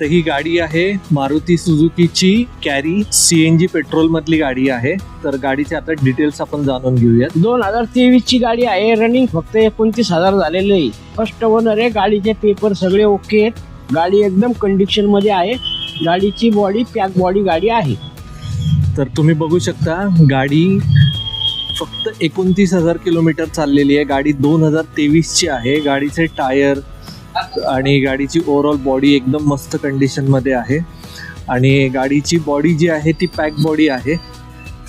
तर ही गाडी आहे मारुती सुझुकीची कॅरी CNG पेट्रोल मधली गाडी आहे. तर गाडीचे आता डिटेल्स आपण जाणून घेऊयात. 2023 ची गाडी आहे. रनिंग फक्त 29,000 झालेलं आहे. फर्स्ट ओनर आहे. गाडीचे पेपर सगळे ओके आहेत. गाडी एकदम कंडिशन मध्ये आहे. गाडीची बॉडी पॅक बॉडी गाडी आहे. तर तुम्ही बघू शकता गाडी फक्त 29,000 किलोमीटर चाललेली आहे. गाडी 2023 ची आहे. गाडीचे टायर आणि गाडीची ओव्हरऑल बॉडी एकदम मस्त कंडिशन मध्ये आहे. आणि गाडीची बॉडी जी आहे ती पॅक बॉडी आहे.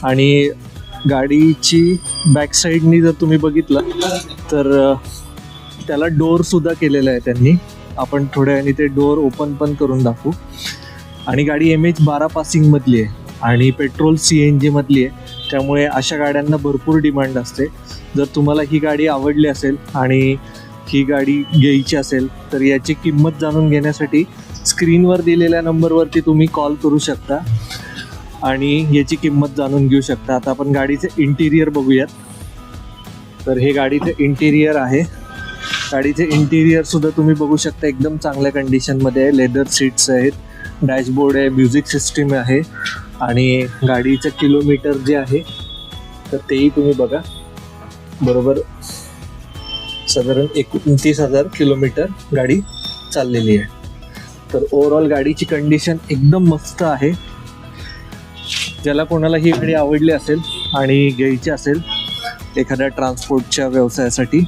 आणि गाडीची बॅक साईडनी जर तुम्ही बघितलं तर त्याला डोअर सुद्धा केलेला आहे त्यांनी. आपण थोड्या वेळाने ते डोअर ओपन पण करून दाखवू. आणि गाडी MH12 पासिंग मधली आहे आणि पेट्रोल CNG मधली आहे. त्यामुळे अशा गाड्यांना भरपूर डिमांड असते. जर तुम्हाला ही गाडी आवडली असेल आणि ही गाडी घ्यायची असेल तर याची किंमत जाणून घेण्यासाठी स्क्रीनवर दिलेल्या नंबरवरती तुम्ही कॉल करू शकता आणि याची किंमत जाणून घेऊ शकता. आता आपण गाडीचे इंटिरियर बघूयात. तर हे गाडीचं इंटिरियर आहे. गाडीचे इंटिरियर सुद्धा तुम्ही बघू शकता एकदम चांगल्या कंडिशनमध्ये आहे. लेदर सीट्स आहेत, डॅशबोर्ड आहे, म्युझिक सिस्टीम आहे आणि गाडीचं किलोमीटर जे आहे तर तेही तुम्ही बघा. बरोबर साधारण 29,000 किलोमीटर गाडी चाललेली आहे. तर ओव्हरऑल गाडीची कंडिशन एकदम मस्त आहे. ज्याला कोणाला ही गाडी आवडली असेल आणि घ्यायची असेल एखाद्या ट्रान्सपोर्टच्या व्यवसायासाठी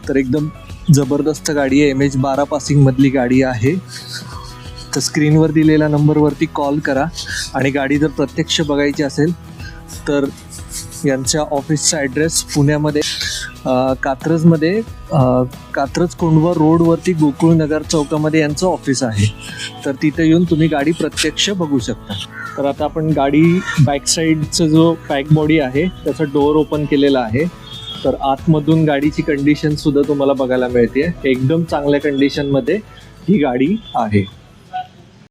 तर एकदम जबरदस्त गाडी आहे. MH12 पासिंग मधली गाडी आहे. तर स्क्रीनवर दिलेल्या नंबरवरती कॉल करा. आणि गाडी जर प्रत्यक्ष बघायची असेल तर यांच्या ऑफिसचा ॲड्रेस पुण्यामध्ये कात्रजमध्ये कात्रज कोंढवा रोडवरती गोकुळनगर चौकामध्ये यांचं ऑफिस आहे. तर तिथे येऊन तुम्ही गाडी प्रत्यक्ष बघू शकता. तर आता आपण गाडी बॅक साईडचा जो पॅक बॉडी आहे त्याचा डोअर ओपन केलेला आहे. तर आतमधून गाडीची कंडिशन सुद्धा तुम्हाला बघायला मिळते. एकदम चांगल्या कंडिशनमध्ये ही गाडी आहे.